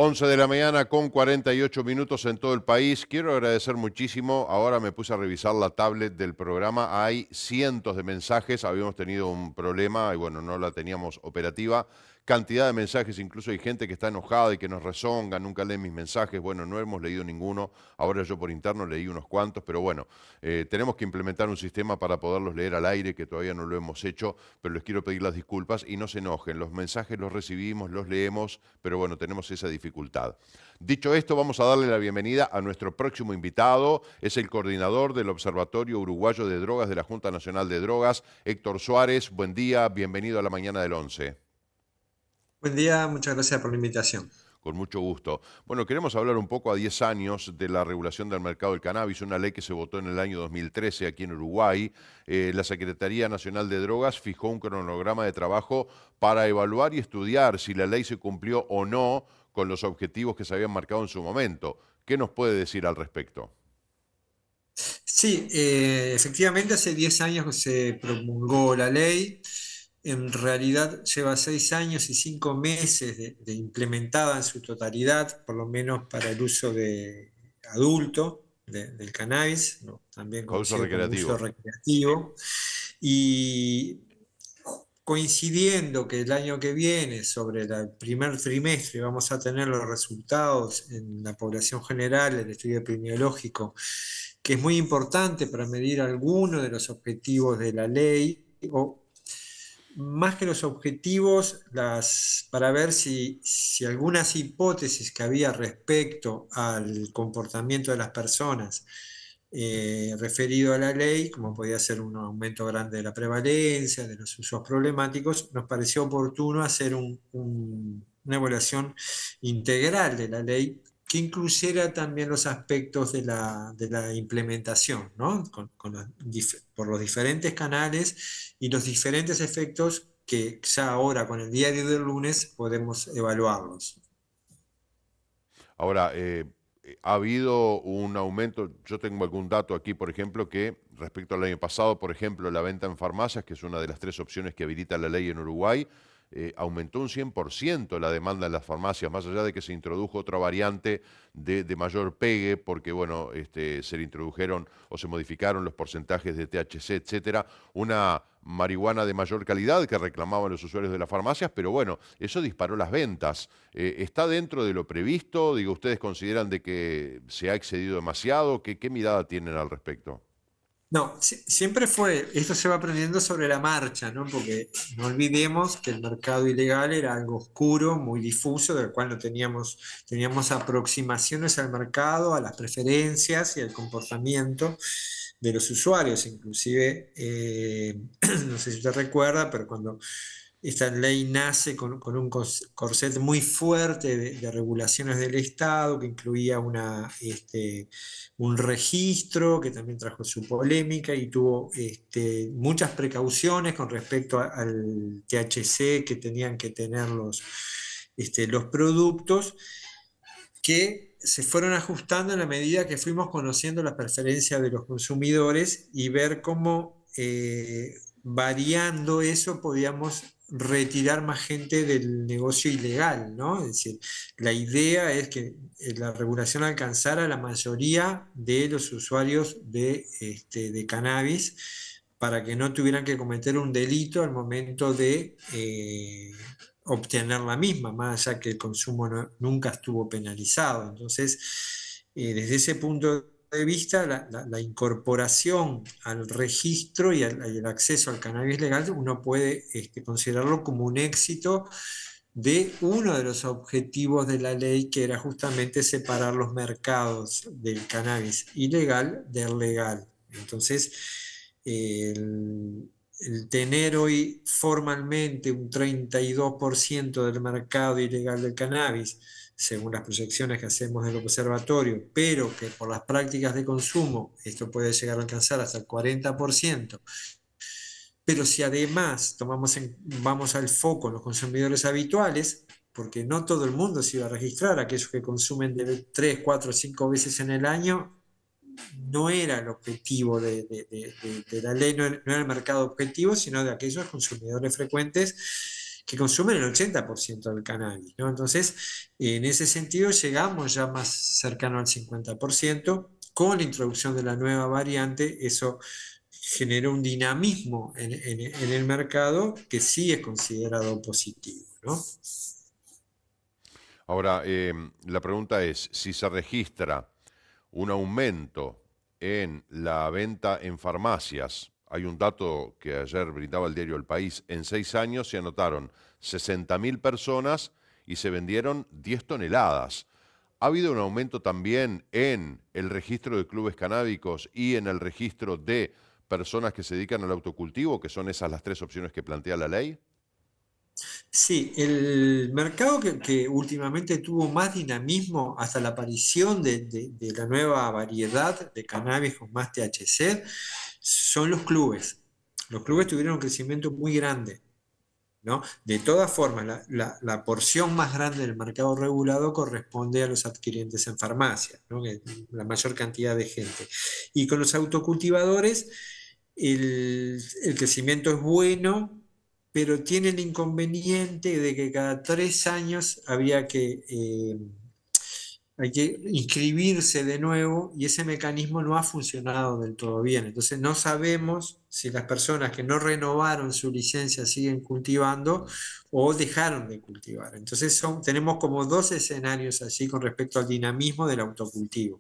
11 de la mañana con 48 minutos en todo el país. Quiero agradecer muchísimo. Ahora me puse a revisar la tablet del programa. Hay cientos de mensajes. Habíamos tenido un problema y bueno, no la teníamos operativa. Cantidad de mensajes, incluso hay gente que está enojada y que nos rezonga, nunca leen mis mensajes. Bueno, no hemos leído ninguno. Ahora yo por interno leí unos cuantos, pero bueno, tenemos que implementar un sistema para poderlos leer al aire, que todavía no lo hemos hecho, pero les quiero pedir las disculpas y no se enojen. Los mensajes los recibimos, los leemos, pero bueno, tenemos esa dificultad. Dicho esto, vamos a darle la bienvenida a nuestro próximo invitado. Es el coordinador del Observatorio Uruguayo de Drogas de la Junta Nacional de Drogas, Héctor Suárez. Buen día, bienvenido a la mañana del 11. Buen día, muchas gracias por la invitación. Con mucho gusto. Bueno, queremos hablar un poco a 10 años de la regulación del mercado del cannabis, una ley que se votó en el año 2013 aquí en Uruguay. La Secretaría Nacional de Drogas fijó un cronograma de trabajo para evaluar y estudiar si la ley se cumplió o no con los objetivos que se habían marcado en su momento. ¿Qué nos puede decir al respecto? Sí, efectivamente hace 10 años que se promulgó la ley. En realidad lleva 6 años y 5 meses de implementada en su totalidad, por lo menos para el uso de adulto del cannabis, ¿no? También Uso conocido como recreativo. uso recreativo. Y coincidiendo que el año que viene, sobre el primer trimestre, vamos a tener los resultados en la población general, el estudio epidemiológico, que es muy importante para medir algunos de los objetivos de la ley, o más que los objetivos, para ver si algunas hipótesis que había respecto al comportamiento de las personas referido a la ley, como podía ser un aumento grande de la prevalencia, de los usos problemáticos, nos pareció oportuno hacer una evaluación integral de la ley que incluyera también los aspectos de la implementación, ¿no? Por los diferentes canales y los diferentes efectos que ya ahora con el diario del lunes podemos evaluarlos. Ahora, ha habido un aumento, yo tengo algún dato aquí, por ejemplo, que respecto al año pasado, por ejemplo, la venta en farmacias, que es una de las tres opciones que habilita la ley en Uruguay, aumentó un 100% la demanda en las farmacias, más allá de que se introdujo otra variante de mayor pegue, porque bueno, se le introdujeron o se modificaron los porcentajes de THC, etcétera, una marihuana de mayor calidad que reclamaban los usuarios de las farmacias, pero bueno, eso disparó las ventas. ¿Está dentro de lo previsto? Digo, ¿ustedes consideran de que se ha excedido demasiado? ¿Qué mirada tienen al respecto? No, siempre fue, esto se va aprendiendo sobre la marcha, ¿no? Porque no olvidemos que el mercado ilegal era algo oscuro, muy difuso, del cual no teníamos aproximaciones al mercado, a las preferencias y al comportamiento de los usuarios. Inclusive, no sé si usted recuerda, pero cuando esta ley nace con un corset muy fuerte de regulaciones del Estado, que incluía un registro que también trajo su polémica y tuvo muchas precauciones con respecto al THC que tenían que tener los productos, que se fueron ajustando en la medida que fuimos conociendo las preferencias de los consumidores y ver cómo variando eso podíamos retirar más gente del negocio ilegal, ¿no? Es decir, la idea es que la regulación alcanzara a la mayoría de los usuarios de cannabis para que no tuvieran que cometer un delito al momento de obtener la misma, más allá que el consumo nunca estuvo penalizado. Entonces, desde ese punto de vista, la incorporación al registro y el acceso al cannabis legal, uno puede considerarlo como un éxito de uno de los objetivos de la ley, que era justamente separar los mercados del cannabis ilegal del legal. Entonces, el tener hoy formalmente un 32% del mercado ilegal del cannabis, según las proyecciones que hacemos del observatorio, pero que por las prácticas de consumo esto puede llegar a alcanzar hasta el 40%. Pero si además vamos al foco en los consumidores habituales, porque no todo el mundo se iba a registrar, aquellos que consumen de 3, 4, 5 veces en el año, no era el objetivo de la ley, no era el mercado objetivo, sino de aquellos consumidores frecuentes que consumen el 80% del cannabis, ¿no? Entonces, en ese sentido llegamos ya más cercano al 50%. Con la introducción de la nueva variante, eso generó un dinamismo en el mercado que sí es considerado positivo, ¿no? Ahora, la pregunta es, si se registra un aumento en la venta en farmacias, hay un dato que ayer brindaba el diario El País, en 6 años se anotaron 60.000 personas y se vendieron 10 toneladas. ¿Ha habido un aumento también en el registro de clubes canábicos y en el registro de personas que se dedican al autocultivo, que son esas las tres opciones que plantea la ley? Sí, el mercado que últimamente tuvo más dinamismo hasta la aparición de la nueva variedad de cannabis con más THC son los clubes. Los clubes Mm. tuvieron un crecimiento muy grande, ¿no? De todas formas, la porción más grande del mercado regulado corresponde a los adquirientes en farmacia, ¿no? Que la mayor cantidad de gente. Y con los autocultivadores, el crecimiento es bueno, pero tiene el inconveniente de que cada 3 años hay que inscribirse de nuevo y ese mecanismo no ha funcionado del todo bien. Entonces no sabemos si las personas que no renovaron su licencia siguen cultivando Mm. o dejaron de cultivar. Entonces tenemos como dos escenarios allí con respecto al dinamismo del autocultivo.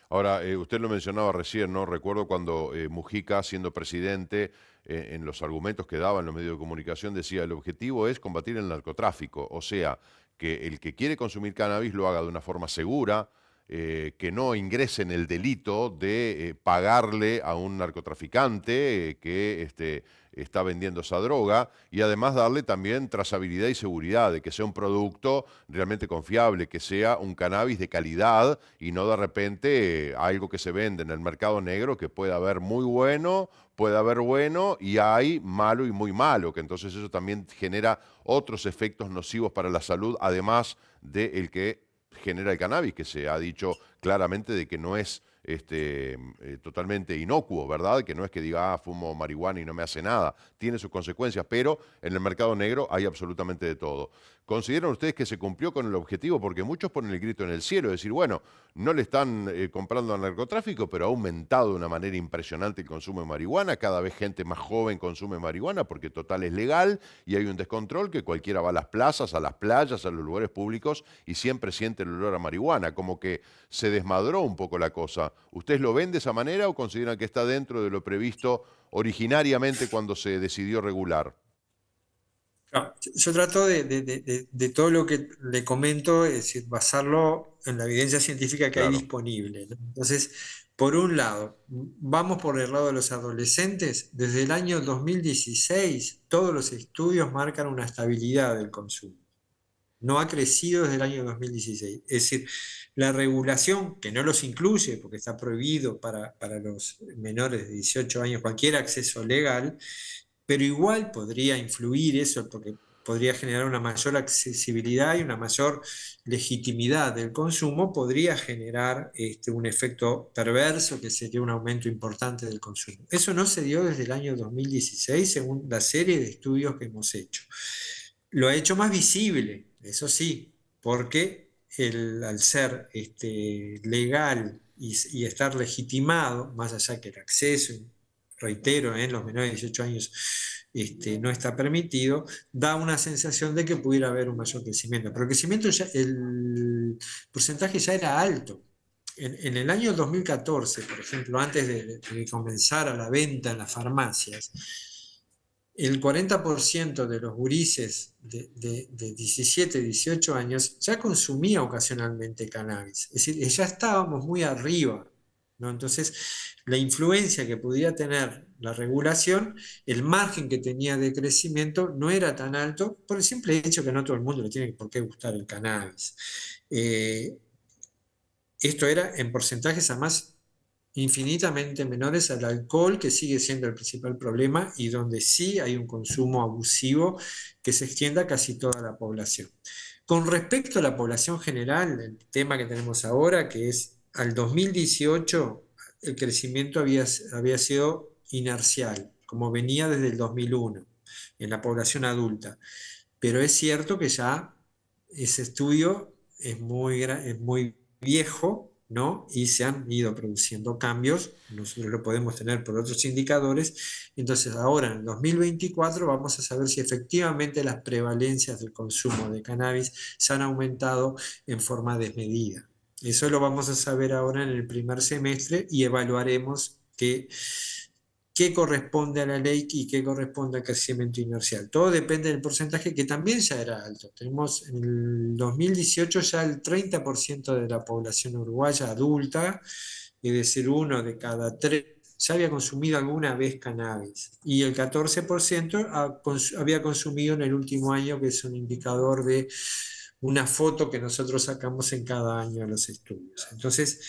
Ahora, usted lo mencionaba recién, ¿no? Recuerdo cuando Mujica, siendo presidente, en los argumentos que daba en los medios de comunicación, decía, el objetivo es combatir el narcotráfico, o sea, que el que quiere consumir cannabis lo haga de una forma segura, que no ingrese en el delito de pagarle a un narcotraficante que está vendiendo esa droga, y además darle también trazabilidad y seguridad, de que sea un producto realmente confiable, que sea un cannabis de calidad y no de repente algo que se vende en el mercado negro que puede haber muy bueno, puede haber bueno y hay malo y muy malo, que entonces eso también genera otros efectos nocivos para la salud, además del que genera el cannabis, que se ha dicho claramente de que no es totalmente inocuo, ¿verdad? Que no es que diga, fumo marihuana y no me hace nada, tiene sus consecuencias, pero en el mercado negro hay absolutamente de todo. ¿Consideran ustedes que se cumplió con el objetivo? Porque muchos ponen el grito en el cielo, es decir, bueno, no le están comprando al narcotráfico, pero ha aumentado de una manera impresionante el consumo de marihuana, cada vez gente más joven consume marihuana porque total es legal y hay un descontrol que cualquiera va a las plazas, a las playas, a los lugares públicos y siempre siente el olor a marihuana, como que se desmadró un poco la cosa. ¿Ustedes lo ven de esa manera o consideran que está dentro de lo previsto originariamente cuando se decidió regular? No, yo trato de todo lo que le comento, es decir, basarlo en la evidencia científica que hay Claro. disponible, ¿no? Entonces, por un lado, vamos por el lado de los adolescentes. Desde el año 2016, todos los estudios marcan una estabilidad del consumo. No ha crecido desde el año 2016. Es decir, la regulación, que no los incluye porque está prohibido para los menores de 18 años cualquier acceso legal, pero igual podría influir eso porque podría generar una mayor accesibilidad y una mayor legitimidad del consumo, podría generar un efecto perverso que sería un aumento importante del consumo. Eso no se dio desde el año 2016 según la serie de estudios que hemos hecho. Lo ha hecho más visible, eso sí, porque al ser legal y estar legitimado, más allá que el acceso, reitero, en los menores de 18 años no está permitido, da una sensación de que pudiera haber un mayor crecimiento. Pero el crecimiento ya, el porcentaje ya era alto. En el año 2014, por ejemplo, antes de que comenzara la venta en las farmacias, el 40% de los gurises de 17, 18 años ya consumía ocasionalmente cannabis. Es decir, ya estábamos muy arriba, ¿no? Entonces, la influencia que podía tener la regulación, el margen que tenía de crecimiento no era tan alto por el simple hecho que no todo el mundo le tiene por qué gustar el cannabis. Eh, Esto era en porcentajes además infinitamente menores al alcohol, que sigue siendo el principal problema y donde sí hay un consumo abusivo que se extienda a casi toda la población. Con respecto a la población general, el tema que tenemos ahora, que es al 2018, el crecimiento había sido inercial, como venía desde el 2001. en la población adulta. Pero es cierto que ya ese estudio es muy viejo, ¿no? Y se han ido produciendo cambios, nosotros lo podemos tener por otros indicadores, entonces ahora en el 2024 vamos a saber si efectivamente las prevalencias del consumo de cannabis se han aumentado en forma desmedida. Eso lo vamos a saber ahora en el primer semestre y evaluaremos qué corresponde a la ley y qué corresponde al crecimiento inercial. Todo depende del porcentaje que también ya era alto. Tenemos en el 2018 ya el 30% de la población uruguaya adulta, es decir, uno de cada tres, ya había consumido alguna vez cannabis. Y el 14% había consumido en el último año, que es un indicador de una foto que nosotros sacamos en cada año de los estudios. Entonces,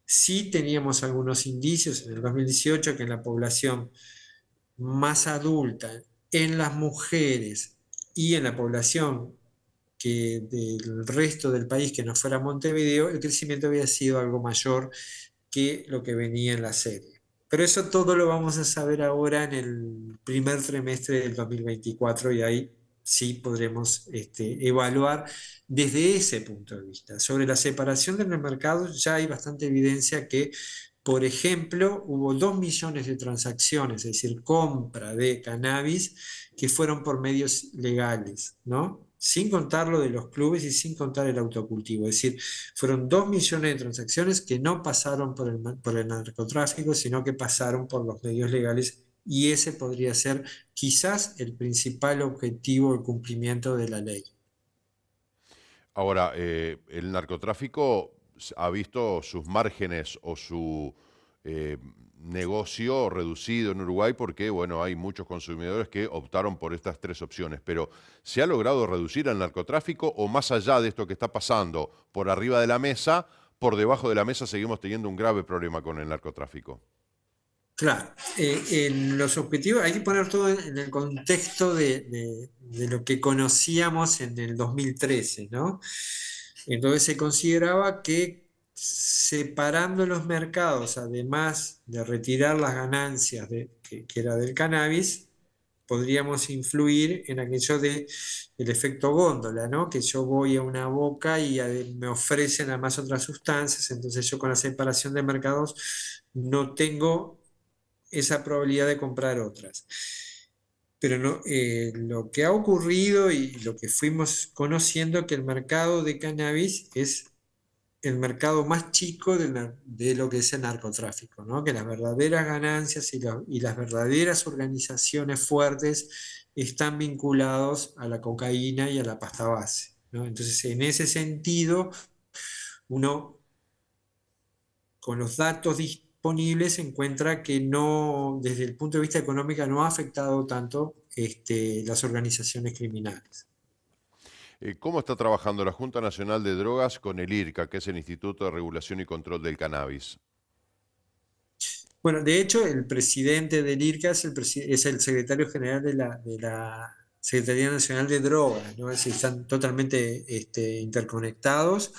sí teníamos algunos indicios en el 2018 que en la población más adulta, en las mujeres y en la población del resto del país que no fuera Montevideo, el crecimiento había sido algo mayor que lo que venía en la serie. Pero eso todo lo vamos a saber ahora en el primer trimestre del 2024 y ahí sí podremos evaluar desde ese punto de vista. Sobre la separación del mercado ya hay bastante evidencia que, por ejemplo, hubo 2 millones de transacciones, es decir, compra de cannabis que fueron por medios legales, ¿no? Sin contar lo de los clubes y sin contar el autocultivo. Es decir, fueron 2 millones de transacciones que no pasaron por el narcotráfico, sino que pasaron por los medios legales y ese podría ser quizás el principal objetivo de cumplimiento de la ley. Ahora, el narcotráfico ha visto sus márgenes o su eh, negocio reducido en Uruguay porque, bueno, hay muchos consumidores que optaron por estas tres opciones. Pero, ¿se ha logrado reducir el narcotráfico o más allá de esto que está pasando por arriba de la mesa, por debajo de la mesa seguimos teniendo un grave problema con el narcotráfico? Claro, en los objetivos hay que poner todo en el contexto de lo que conocíamos en el 2013, ¿no? Entonces se consideraba que separando los mercados, además de retirar las ganancias que era del cannabis, podríamos influir en aquello del efecto góndola, ¿no? Que yo voy a una boca y me ofrecen además otras sustancias, entonces yo con la separación de mercados no tengo esa probabilidad de comprar otras. Pero no, lo que ha ocurrido y lo que fuimos conociendo que el mercado de cannabis es el mercado más chico de lo que es el narcotráfico, ¿no? Que las verdaderas ganancias y las verdaderas organizaciones fuertes están vinculados a la cocaína y a la pasta base, ¿no? Entonces, en ese sentido, uno con los datos disponibles encuentra que no, desde el punto de vista económico, no ha afectado tanto las organizaciones criminales. ¿Cómo está trabajando la Junta Nacional de Drogas con el IRCA, que es el Instituto de Regulación y Control del Cannabis? Bueno, de hecho, el presidente del IRCA es el secretario general de la Secretaría Nacional de Drogas, ¿no? Es decir, están totalmente interconectados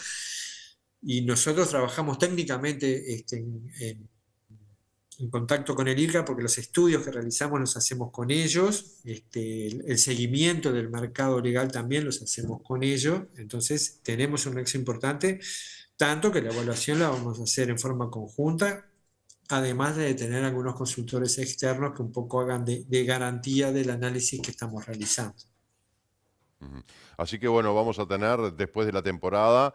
y nosotros trabajamos técnicamente en contacto con el IRCA porque los estudios que realizamos los hacemos con ellos, el seguimiento del mercado legal también los hacemos con ellos, entonces tenemos un nexo importante, tanto que la evaluación la vamos a hacer en forma conjunta, además de tener algunos consultores externos que un poco hagan de garantía del análisis que estamos realizando. Ujú. Así que bueno, vamos a tener después de la temporada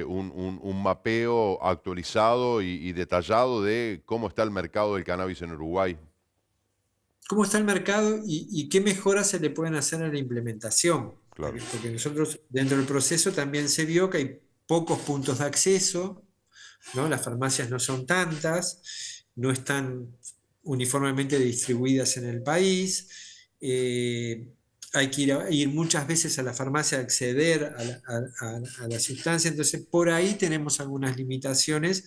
un mapeo actualizado y detallado de cómo está el mercado del cannabis en Uruguay. ¿Cómo está el mercado y qué mejoras se le pueden hacer a la implementación? Claro. Porque nosotros dentro del proceso también se vio que hay pocos puntos de acceso, ¿no? Las farmacias no son tantas, no están uniformemente distribuidas en el país. Hay que ir muchas veces a la farmacia a acceder a la sustancia, entonces por ahí tenemos algunas limitaciones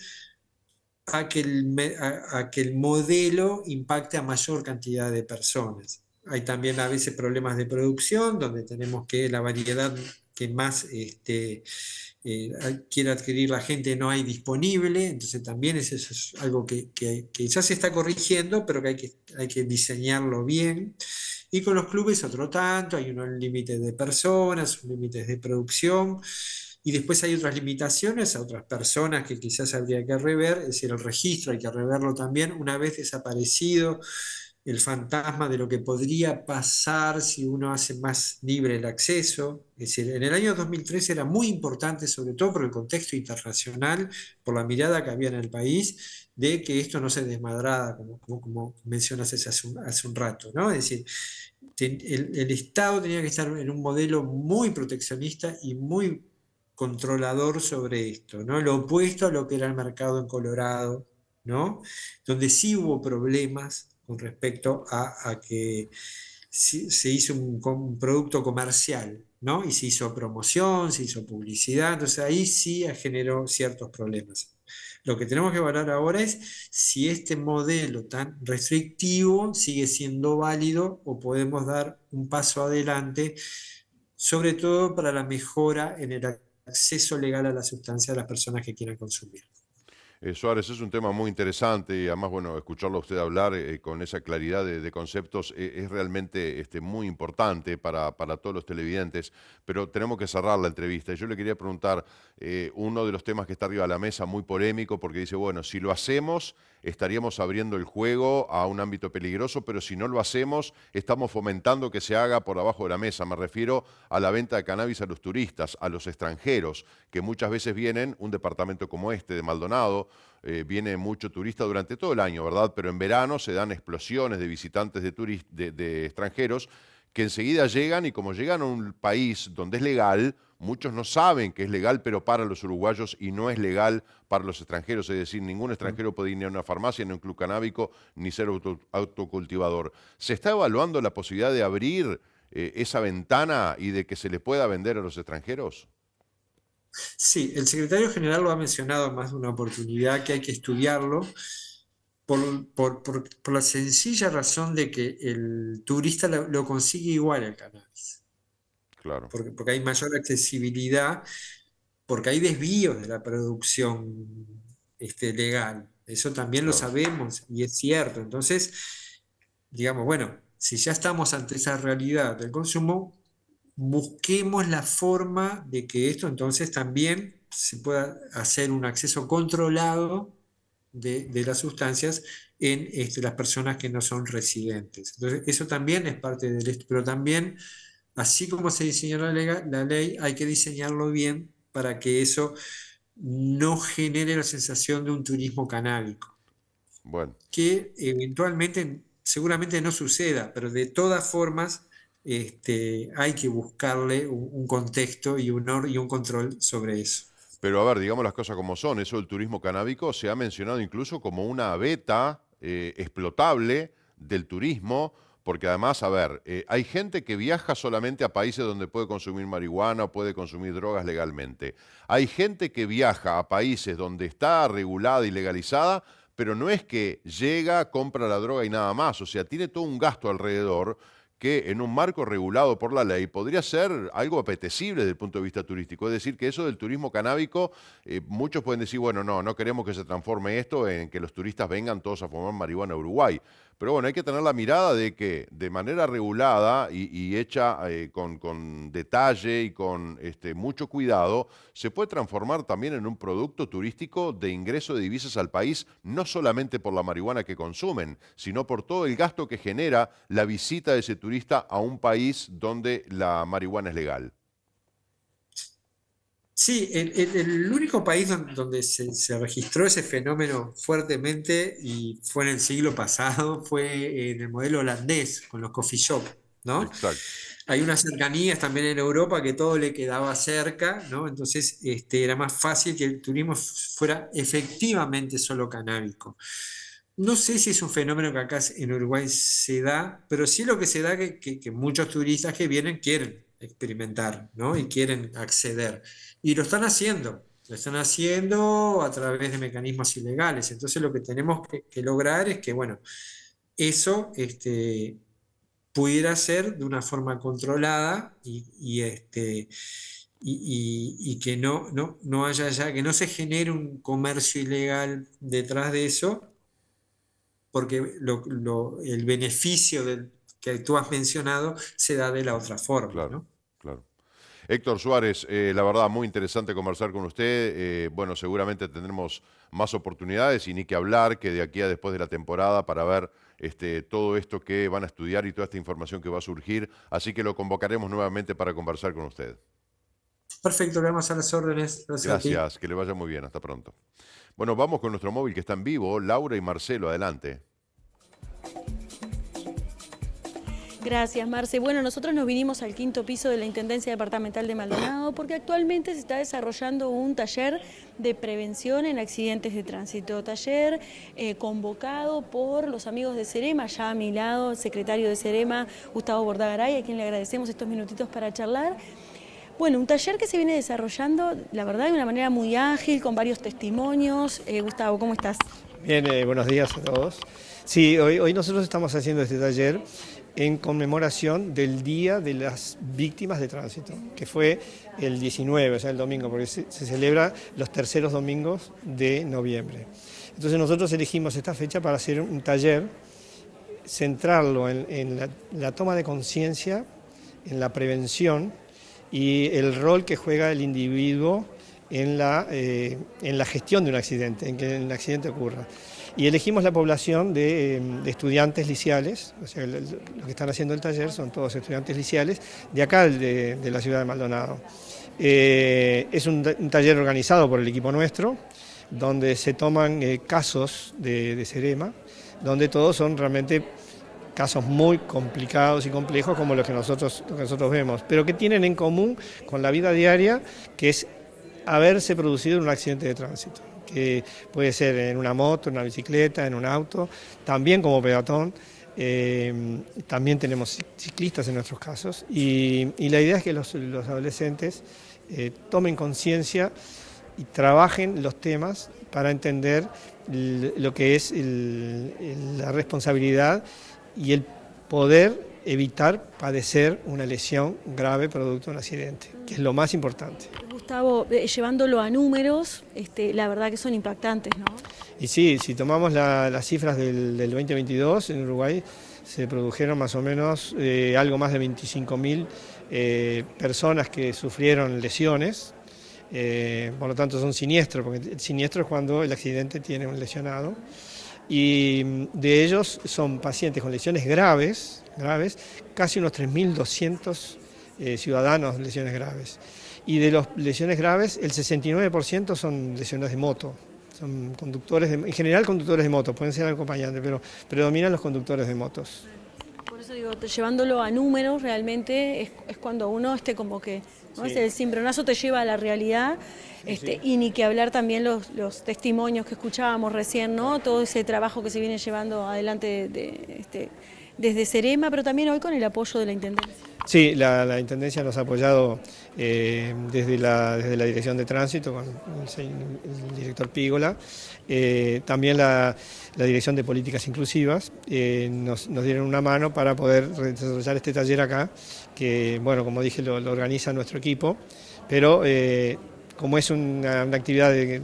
a que el modelo impacte a mayor cantidad de personas. Hay también a veces problemas de producción, donde tenemos que la variedad que más quiere adquirir la gente no hay disponible, entonces también eso es algo que ya se está corrigiendo, pero que hay que diseñarlo bien. Y con los clubes otro tanto, hay unos límites de personas, límites de producción, y después hay otras limitaciones a otras personas que quizás habría que rever, es decir, el registro hay que reverlo también una vez desaparecido el fantasma de lo que podría pasar si uno hace más libre el acceso. Es decir, en el año 2013 era muy importante, sobre todo por el contexto internacional, por la mirada que había en el país, de que esto no se desmadrada, como mencionas hace un rato, ¿no? Es decir, el Estado tenía que estar en un modelo muy proteccionista y muy controlador sobre esto, ¿no? Lo opuesto a lo que era el mercado en Colorado, ¿no? Donde sí hubo problemas con respecto a que se hizo un producto comercial, ¿no? Y se hizo promoción, se hizo publicidad, entonces ahí sí generó ciertos problemas. Lo que tenemos que evaluar ahora es si este modelo tan restrictivo sigue siendo válido o podemos dar un paso adelante, sobre todo para la mejora en el acceso legal a la sustancia de las personas que quieran consumir. Suárez, es un tema muy interesante y además, bueno, escucharlo a usted hablar con esa claridad de conceptos es realmente muy importante para todos los televidentes, pero tenemos que cerrar la entrevista. Y yo le quería preguntar, uno de los temas que está arriba de la mesa, muy polémico, porque dice, bueno, si lo hacemos, estaríamos abriendo el juego a un ámbito peligroso, pero si no lo hacemos, estamos fomentando que se haga por abajo de la mesa. Me refiero a la venta de cannabis a los turistas, a los extranjeros, que muchas veces vienen, un departamento como este de Maldonado, viene mucho turista durante todo el año, ¿verdad? Pero en verano se dan explosiones de visitantes de extranjeros que enseguida llegan y como llegan a un país donde es legal, muchos no saben que es legal, pero para los uruguayos y no es legal para los extranjeros. Es decir, ningún extranjero puede ir ni a una farmacia, ni a un club canábico, ni ser autocultivador. ¿Se está evaluando la posibilidad de abrir esa ventana y de que se le pueda vender a los extranjeros? Sí, el secretario general lo ha mencionado en más de una oportunidad que hay que estudiarlo por la sencilla razón de que el turista lo consigue igual el cannabis, Claro, porque hay mayor accesibilidad, porque hay desvíos de la producción legal. Eso también lo claro. sabemos y es cierto. Entonces, digamos, bueno, si ya estamos ante esa realidad del consumo, busquemos la forma de que esto entonces también se pueda hacer un acceso controlado de las sustancias en las personas que no son residentes. Entonces, eso también es parte del esto, pero también, así como se diseñó la ley, hay que diseñarlo bien para que eso no genere la sensación de un turismo canábico, Bueno. que eventualmente seguramente no suceda, pero de todas formas hay que buscarle un contexto y un control sobre eso. Pero a ver, digamos las cosas como son. Eso del turismo canábico se ha mencionado incluso como una beta explotable del turismo, porque además, a ver, hay gente que viaja solamente a países donde puede consumir marihuana o puede consumir drogas legalmente. Hay gente que viaja a países donde está regulada y legalizada, pero no es que llega, compra la droga y nada más. O sea, tiene todo un gasto alrededor que en un marco regulado por la ley podría ser algo apetecible desde el punto de vista turístico. Es decir, que eso del turismo canábico, muchos pueden decir, bueno, no, no queremos que se transforme esto en que los turistas vengan todos a fumar marihuana a Uruguay. Pero bueno, hay que tener la mirada de que de manera regulada y hecha con detalle y con mucho cuidado, se puede transformar también en un producto turístico de ingreso de divisas al país, no solamente por la marihuana que consumen, sino por todo el gasto que genera la visita de ese turista a un país donde la marihuana es legal. Sí, el único país donde se registró ese fenómeno fuertemente y fue en el siglo pasado fue en el modelo holandés, con los coffee shop, ¿no? Exacto. Hay unas cercanías también en Europa que todo le quedaba cerca, ¿no? Entonces era más fácil que el turismo fuera efectivamente solo canábico. No sé si es un fenómeno que acá en Uruguay se da, pero sí lo que se da que muchos turistas que vienen quieren experimentar, ¿no? Y quieren acceder. Y lo están haciendo a través de mecanismos ilegales. Entonces lo que tenemos que lograr es que, bueno, eso pudiera ser de una forma controlada y que no haya ya, que no se genere un comercio ilegal detrás de eso, porque el beneficio que tú has mencionado se da de la otra forma, Claro, ¿no? claro. Héctor Suárez, la verdad, muy interesante conversar con usted. Bueno, seguramente tendremos más oportunidades y ni que hablar que de aquí a después de la temporada para ver todo esto que van a estudiar y toda esta información que va a surgir. Así que lo convocaremos nuevamente para conversar con usted. Perfecto, quedamos a las órdenes. Gracias a ti. Gracias, que le vaya muy bien. Hasta pronto. Bueno, vamos con nuestro móvil que está en vivo. Laura y Marcelo, adelante. Gracias, Marce. Bueno, nosotros nos vinimos al quinto piso de la Intendencia Departamental de Maldonado porque actualmente se está desarrollando un taller de prevención en accidentes de tránsito. Taller convocado por los amigos de Cerema, ya a mi lado, el secretario de Cerema, Gustavo Bordagaray, a quien le agradecemos estos minutitos para charlar. Bueno, un taller que se viene desarrollando, la verdad, de una manera muy ágil, con varios testimonios. Gustavo, ¿cómo estás? Bien, buenos días a todos. Sí, hoy nosotros estamos haciendo este taller en conmemoración del Día de las Víctimas de Tránsito, que fue el 19, o sea, el domingo, porque se celebra los terceros domingos de noviembre. Entonces nosotros elegimos esta fecha para hacer un taller, centrarlo en la toma de conciencia, en la prevención y el rol que juega el individuo en la gestión de un accidente, en que el accidente ocurra. Y elegimos la población de estudiantes liceales, o sea, los que están haciendo el taller son todos estudiantes liceales de acá, de la ciudad de Maldonado. Es un taller organizado por el equipo nuestro, donde se toman casos de Cerema, donde todos son realmente casos muy complicados y complejos como los que nosotros vemos, pero que tienen en común con la vida diaria, que es haberse producido un accidente de tránsito, que puede ser en una moto, en una bicicleta, en un auto, también como peatón. También tenemos ciclistas en nuestros casos y la idea es que los adolescentes tomen conciencia y trabajen los temas para entender lo que es la responsabilidad y el poder evitar padecer una lesión grave producto de un accidente, que es lo más importante. Gustavo, llevándolo a números, la verdad que son impactantes, ¿no? Y sí, si tomamos las cifras del 2022, en Uruguay se produjeron más o menos algo más de 25.000 personas que sufrieron lesiones. Por lo tanto son siniestros, porque el siniestro es cuando el accidente tiene un lesionado. Y de ellos son pacientes con lesiones graves, casi unos 3.200 ciudadanos lesiones graves. Y de las lesiones graves, el 69% son lesiones de moto. Son conductores, en general conductores de moto, pueden ser acompañantes, pero predominan los conductores de motos. Por eso digo, llevándolo a números realmente es cuando uno como que, ¿no? Sí. El cimbronazo te lleva a la realidad, Sí. y ni que hablar también los testimonios que escuchábamos recién, ¿no? Todo ese trabajo que se viene llevando adelante desde Cerema, pero también hoy con el apoyo de la Intendencia. Sí, la Intendencia nos ha apoyado desde la Dirección de Tránsito con el director Pígola, también la Dirección de Políticas Inclusivas nos dieron una mano para poder desarrollar este taller acá, que bueno, como dije, lo organiza nuestro equipo, pero como es una actividad de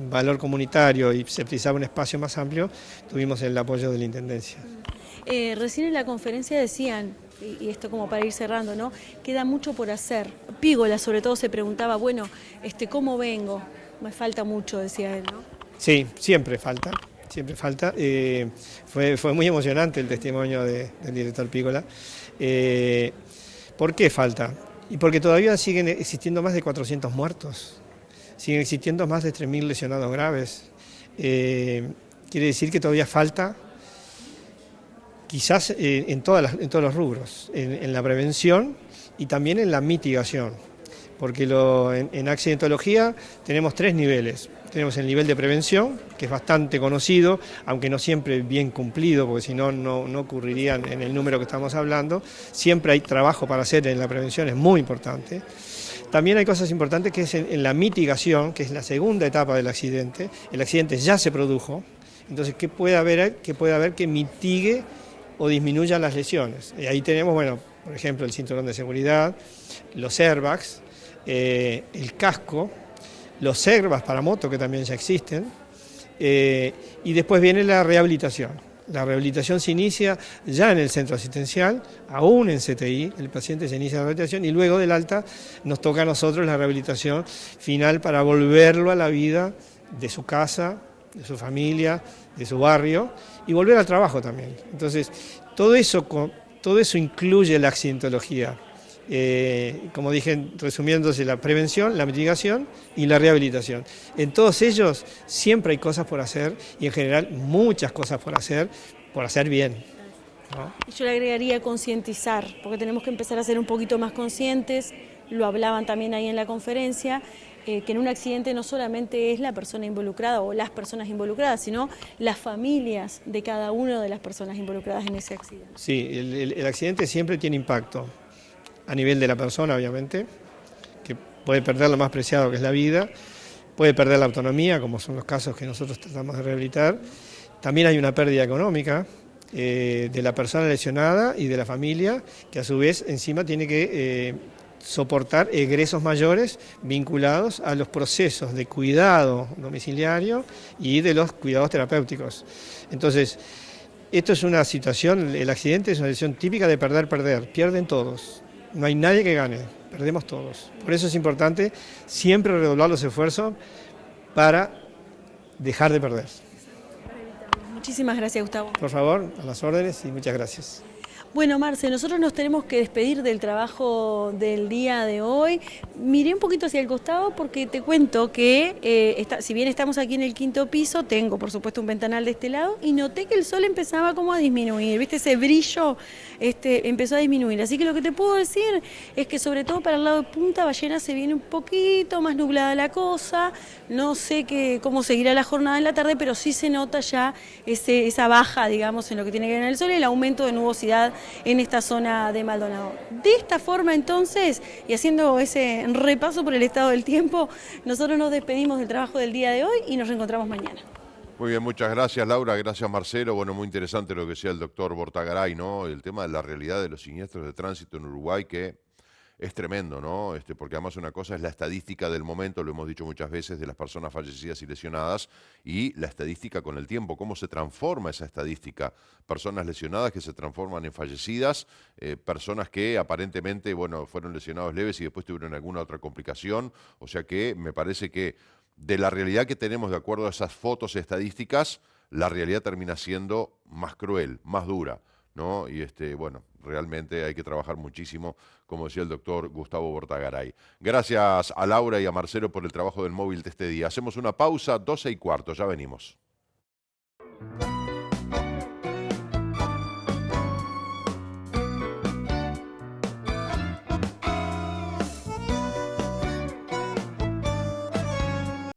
valor comunitario y se precisaba un espacio más amplio, tuvimos el apoyo de la Intendencia. Recién en la conferencia decían, y esto como para ir cerrando, ¿no? Queda mucho por hacer. Pígola sobre todo se preguntaba, bueno, ¿cómo vengo? Me falta mucho, decía él, ¿no? Sí, siempre falta. Fue muy emocionante el testimonio del director Pígola. ¿Por qué falta? Y porque todavía siguen existiendo más de 400 muertos, siguen existiendo más de 3.000 lesionados graves. Quiere decir que todavía falta, quizás en todos los rubros, en la prevención y también en la mitigación, porque en accidentología tenemos 3 niveles. Tenemos el nivel de prevención, que es bastante conocido, aunque no siempre bien cumplido, porque si no, no ocurriría en el número que estamos hablando. Siempre hay trabajo para hacer en la prevención, es muy importante. También hay cosas importantes que es en la mitigación, que es la segunda etapa del accidente. El accidente ya se produjo, entonces ¿qué puede haber que mitigue o disminuya las lesiones? Y ahí tenemos, bueno, por ejemplo, el cinturón de seguridad, los airbags, el casco, los airbags para moto, que también ya existen, y después viene la rehabilitación. La rehabilitación se inicia ya en el centro asistencial, aún en CTI, el paciente se inicia la rehabilitación y luego del alta nos toca a nosotros la rehabilitación final para volverlo a la vida de su casa, de su familia, de su barrio y volver al trabajo también. Entonces, todo eso incluye la accidentología. Como dije, resumiéndose, la prevención, la mitigación y la rehabilitación. En todos ellos siempre hay cosas por hacer y en general muchas cosas por hacer bien, ¿no? Yo le agregaría concientizar, porque tenemos que empezar a ser un poquito más conscientes, lo hablaban también ahí en la conferencia, que en un accidente no solamente es la persona involucrada o las personas involucradas, sino las familias de cada una de las personas involucradas en ese accidente. Sí, el accidente siempre tiene impacto. A nivel de la persona, obviamente, que puede perder lo más preciado que es la vida, puede perder la autonomía, como son los casos que nosotros tratamos de rehabilitar. También hay una pérdida económica de la persona lesionada y de la familia, que a su vez encima tiene que soportar egresos mayores vinculados a los procesos de cuidado domiciliario y de los cuidados terapéuticos. Entonces, esto es una situación, el accidente es una situación típica de perder, pierden todos. No hay nadie que gane, perdemos todos. Por eso es importante siempre redoblar los esfuerzos para dejar de perder. Muchísimas gracias, Gustavo. Por favor, a las órdenes y muchas gracias. Bueno, Marce, nosotros nos tenemos que despedir del trabajo del día de hoy. Miré un poquito hacia el costado porque te cuento que si bien estamos aquí en el 5º piso, tengo por supuesto un ventanal de este lado y noté que el sol empezaba como a disminuir, ¿viste? Ese brillo empezó a disminuir. Así que lo que te puedo decir es que sobre todo para el lado de Punta Ballena se viene un poquito más nublada la cosa. No sé cómo seguirá la jornada en la tarde, pero sí se nota ya esa baja, digamos, en lo que tiene que ver en el sol y el aumento de nubosidad en esta zona de Maldonado. De esta forma entonces, y haciendo ese repaso por el estado del tiempo, nosotros nos despedimos del trabajo del día de hoy y nos reencontramos mañana. Muy bien, muchas gracias Laura, gracias Marcelo. Bueno, muy interesante lo que decía el doctor Bortagaray, ¿no? El tema de la realidad de los siniestros de tránsito en Uruguay, que es tremendo, ¿no? Porque además una cosa es la estadística del momento, lo hemos dicho muchas veces, de las personas fallecidas y lesionadas, y la estadística con el tiempo, cómo se transforma esa estadística. Personas lesionadas que se transforman en fallecidas, personas que aparentemente, bueno, fueron lesionados leves y después tuvieron alguna otra complicación. O sea que me parece que de la realidad que tenemos de acuerdo a esas fotos estadísticas, la realidad termina siendo más cruel, más dura, ¿no? Y bueno, realmente hay que trabajar muchísimo, como decía el doctor Gustavo Bortagaray. Gracias a Laura y a Marcelo por el trabajo del móvil de este día. Hacemos una pausa, 12:15, ya venimos.